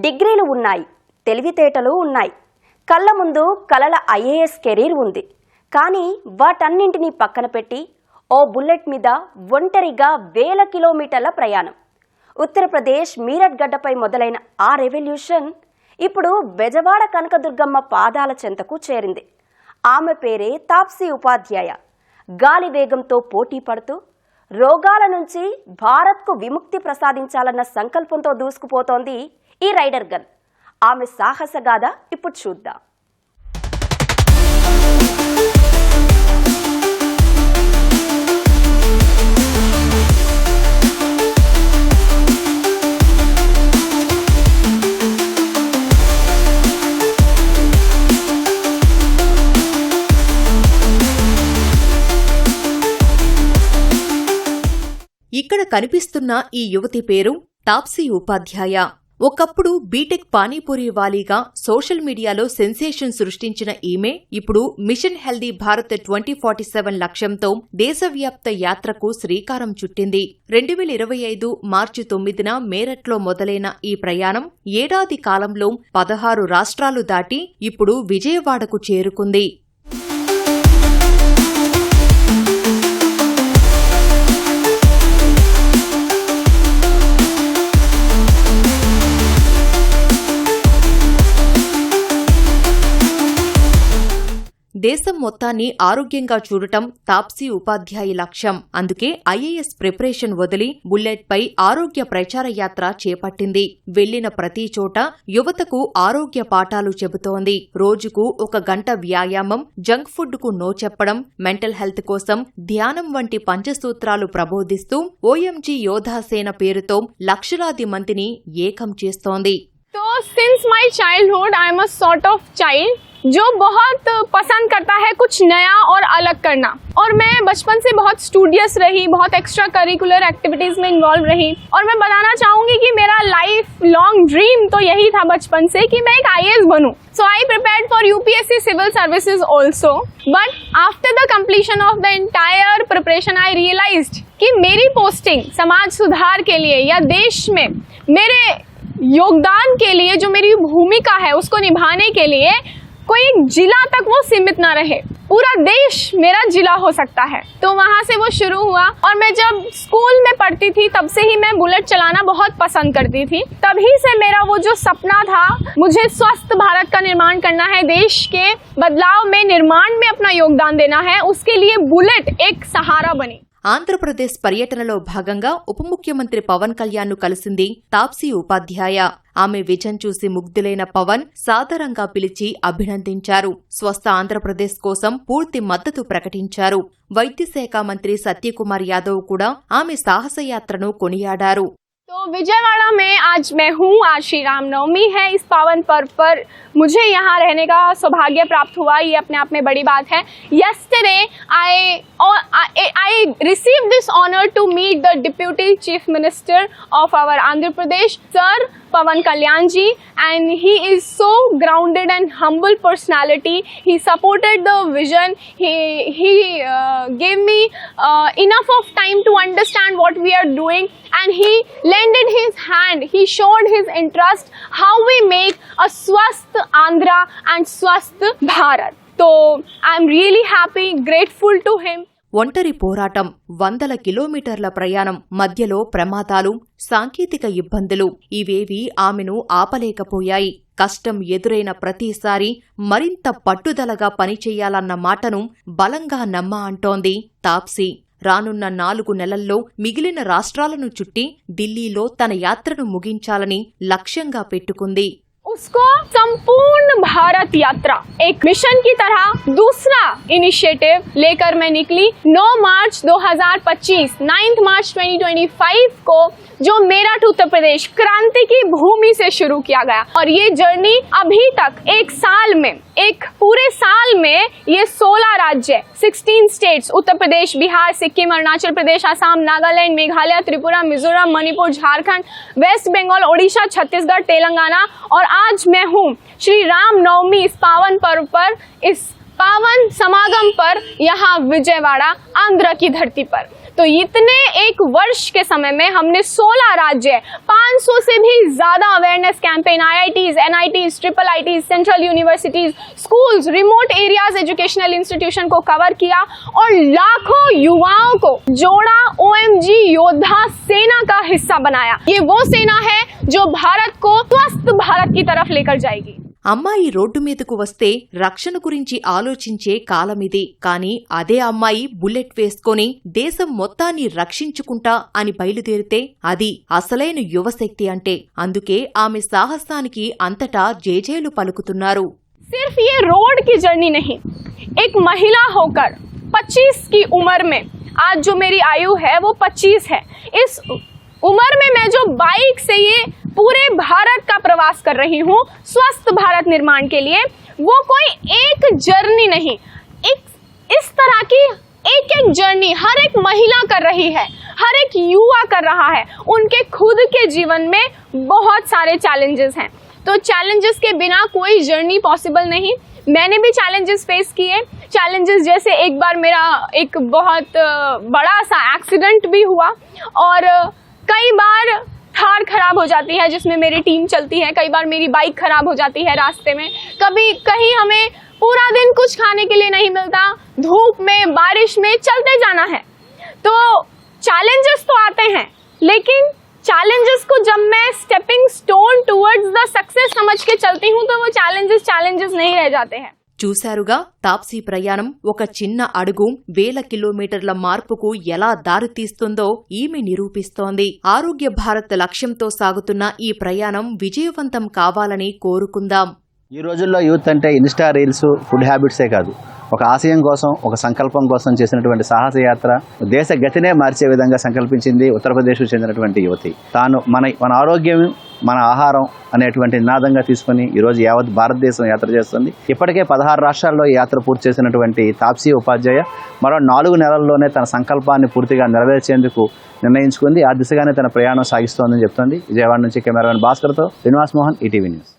డిగ్రీలు ఉన్నాయి, తెలివితేటలు ఉన్నాయి, కళ్ళ ముందు కలల ఐఏఎస్ కెరీర్ ఉంది. కానీ వాటన్నింటినీ పక్కన పెట్టి ఓ బుల్లెట్ మీద ఒంటరిగా వేల కిలోమీటర్ల ప్రయాణం. ఉత్తరప్రదేశ్ మీరట్ గడ్డపై మొదలైన ఆ రెవల్యూషన్ ఇప్పుడు బెజవాడ కనకదుర్గమ్మ పాదాల చెంతకు చేరింది. ఆమె పేరే తాప్సీ ఉపాధ్యాయ. గాలి వేగంతో పోటీ పడుతూ రోగాల నుంచి భారత్కు విముక్తి ప్రసాదించాలన్న సంకల్పంతో దూసుకుపోతోంది ఈ రైడర్ గర్ల్. ఆమె సాహసగాథ ఇప్పుడు చూద్దాం. ఇక్కడ కనిపిస్తున్న ఈ యువతి పేరు తాప్సీ ఉపాధ్యాయ. ఒకప్పుడు బీటెక్ పానీపూరి వాలీగా సోషల్ మీడియాలో సెన్సేషన్ సృష్టించిన ఈమె ఇప్పుడు మిషన్ హెల్దీ భారత్ 2047 లక్ష్యంతో దేశవ్యాప్త యాత్రకు శ్రీకారం చుట్టింది. 2025 మార్చి 9న మేరట్లో మొదలైన ఈ ప్రయాణం ఏడాది కాలంలో 16 రాష్ట్రాలు దాటి ఇప్పుడు విజయవాడకు చేరుకుంది. దేశం మొత్తాన్ని ఆరోగ్యంగా చూడటం తాప్సీ ఉపాధ్యాయ లక్ష్యం. అందుకే ఐఏఎస్ ప్రిపరేషన్ వదిలి బుల్లెట్ పై ఆరోగ్య ప్రచార యాత్ర చేపట్టింది. వెళ్లిన ప్రతి చోట యువతకు ఆరోగ్య పాఠాలు చెబుతోంది. రోజుకు 1 గంట వ్యాయామం, జంక్ ఫుడ్ కు నో చెప్పడం, మెంటల్ హెల్త్ కోసం ధ్యానం వంటి పంచసూత్రాలు ప్రబోధిస్తూ ఓఎంజీ యోధాసేన పేరుతో లక్షలాది మందిని ఏకం చేస్తోంది. तो since my childhood I am a sort of child जो बहुत पसंद करता है कुछ नया और अलग करना, और मैं बचपन से बहुत स्टूडियस रही, बहुत एक्स्ट्रा करिकुलर एक्टिविटीज़ में इन्वॉल्व रही. और मैं बताना चाहूँगी कि मेरा लाइफ लॉन्ग ड्रीम तो यही था बचपन से कि मैं एक IAS बनूँ. So I prepared for UPSC civil services also, but after the completion of the entire preparation I realized कि मेरी पोस्टिंग समाज सुधार के लिए या देश में मेरे योगदान के लिए जो मेरी भूमिका है उसको निभाने के लिए कोई जिला तक वो सीमित ना रहे, पूरा देश मेरा जिला हो सकता है. तो वहाँ से वो शुरू हुआ. और मैं जब स्कूल में पढ़ती थी तब से ही मैं बुलेट चलाना बहुत पसंद करती थी. तभी से मेरा वो जो सपना था, मुझे स्वस्थ भारत का निर्माण करना है, देश के बदलाव में निर्माण में अपना योगदान देना है, उसके लिए बुलेट एक सहारा बनी. ఆంధ్రప్రదేశ్ పర్యటనలో భాగంగా ఉప ముఖ్యమంత్రి పవన్ కళ్యాణ్ను కలిసింది తాప్సీ ఉపాధ్యాయ. ఆమె విజన్ చూసి ముగ్ధులైన పవన్ సాదరంగా పిలిచి అభినందించారు. స్వస్థ ఆంధ్రప్రదేశ్ కోసం పూర్తి మద్దతు ప్రకటించారు. వైద్యశాఖ మంత్రి సత్యకుమార్ యాదవ్ కూడా ఆమె సాహసయాత్రను కొనియాడారు. तो विजयवाड़ा में आज मैं हूँ. आज श्री रामनवमी है. इस पावन पर्व पर मुझे यहाँ रहने का सौभाग्य प्राप्त हुआ, ये अपने आप में बड़ी बात है. Yesterday I received this honor to meet the Deputy Chief Minister of our Andhra Pradesh, Sir Pawan Kalyan ji, and he is so grounded and humble personality. He supported the vision. He gave me enough of time to understand what we are doing, and he lended his hand. He showed his interest how we make a swasth Andhra and swasth Bharat. So I am really happy, grateful to him. ఒంటరి పోరాటం, 100 కిలోమీటర్ల ప్రయాణం, మధ్యలో ప్రమాదాలు, సాంకేతిక ఇబ్బందులు ఇవేవీ ఆమెను ఆపలేకపోయాయి. కష్టం ఎదురైన ప్రతిసారి మరింత పట్టుదలగా పనిచెయ్యాలన్న మాటను బలంగా అంటోంది తాప్సీ. రానున్న 4 నెలల్లో మిగిలిన రాష్ట్రాలను చుట్టి ఢిల్లీలో తన యాత్రను ముగించాలని లక్ష్యంగా పెట్టుకుంది. उसको संपूर्ण भारत यात्रा एक मिशन की तरह दूसरा इनिशिएटिव लेकर मैं निकली. 9 मार्च 2025, 9 मार्च 2025 को जो मेरठ उत्तर प्रदेश क्रांति की भूमि से शुरू किया गया, और ये जर्नी अभी तक एक पूरे साल में ये 16 राज्य, 16 स्टेट्स, उत्तर प्रदेश, बिहार, सिक्किम, अरुणाचल प्रदेश, असम, नागालैंड, मेघालय, त्रिपुरा, मिजोरम, मणिपुर, झारखंड, वेस्ट बंगाल, ओडिशा, छत्तीसगढ़, तेलंगाना, और आज मैं हूँ श्री राम नवमी इस पावन पर्व पर, इस पावन समागम पर यहाँ विजयवाड़ा आंध्र की धरती पर. तो इतने एक वर्ष के समय में हमने 16 राज्य 500 से भी ज़्यादा awareness campaign IITs, NITs, triple ITs, central universities, schools, remote areas educational institution को कवर किया और लाखों युवाओं को जोड़ा, OMG योद्धा सेना का हिस्सा बनाया। ये वो सेना है जो भारत को स्वस्थ भारत की तरफ लेकर जाएगी। అమ్మాయి రోడ్డు మీదకు వస్తే రక్షణ గురించి ఆలోచించే కాలమిది. కానీ అదే అమ్మాయి బుల్లెట్ వేసుకొని దేశం మొత్తాన్ని రక్షించుకుంటా అని బయలుదేరితే అది అసలైన యువశక్తి అంటే. అందుకే ఆమె సాహసానికి అంతటా జేజేలు పలుకుతున్నారు. सिर्फ ये रोड की जर्नी नहीं, एक महिला होकर 25 की उम्र में, आज जो मेरी आयु है वो 25 है, इस उम्र में मैं जो बाइक से ये पूरे भारत का प्रवास कर रही हूँ स्वस्थ भारत निर्माण के लिए, वो कोई एक जर्नी नहीं, इस तरह की एक एक जर्नी हर एक महिला कर रही है, हर एक युवा कर रहा है। उनके खुद के जीवन में बहुत सारे चैलेंजेस हैं, तो चैलेंजेस के बिना कोई जर्नी पॉसिबल नहीं। मैंने भी चैलेंजेस फेस किए। चैलेंजेस जैसे एक बार मेरा एक बहुत बड़ा सा एक्सीडेंट भी हुआ और कई बार थार खराब हो जाती है जिसमें मेरी टीम चलती है, कई बार मेरी बाइक खराब हो जाती है रास्ते में, कभी कहीं हमें पूरा दिन कुछ खाने के लिए नहीं मिलता, धूप में बारिश में चलते जाना है। तो चैलेंजेस तो आते हैं, लेकिन चैलेंजेस को जब मैं stepping stone towards the success समझ के चलती हूँ तो वो चैलेंजेस नहीं रह जाते हैं। చూశారుగా, తాప్సీ ప్రయాణం ఒక చిన్న అడుగు వేల కిలోమీటర్ల మార్పుకు ఎలా దారితీస్తుందో ఈమె నిరూపిస్తోంది. ఆరోగ్య భారత్ లక్ష్యంతో సాగుతున్న ఈ ప్రయాణం విజయవంతం కావాలని కోరుకుందాం. ఈ రోజుల్లో యూత్ అంటే ఇన్స్టా రీల్స్, ఫుడ్ హ్యాబిట్సే కాదు, ఒక ఆశయం కోసం, ఒక సంకల్పం కోసం చేసినటువంటి సాహస యాత్ర దేశ గతినే మార్చే విధంగా సంకల్పించింది ఉత్తరప్రదేశ్కు చెందినటువంటి యువతి. తాను మన ఆరోగ్యం మన ఆహారం అనేటువంటి నినాదంగా తీసుకుని ఈరోజు యావత్ భారతదేశం యాత్ర చేస్తుంది. ఇప్పటికే 16 రాష్ట్రాల్లో ఈ యాత్ర పూర్తి చేసినటువంటి తాప్సీ ఉపాధ్యాయ మరో 4 నెలల్లోనే తన సంకల్పాన్ని పూర్తిగా నెరవేర్చేందుకు నిర్ణయించుకుంది. ఆ దిశగానే తన ప్రయాణం సాగిస్తోందని చెప్తోంది. విజయవాడ నుంచి కెమెరామెన్ భాస్కర్తో శ్రీనివాస్ మోహన్, ఈటీవీ న్యూస్.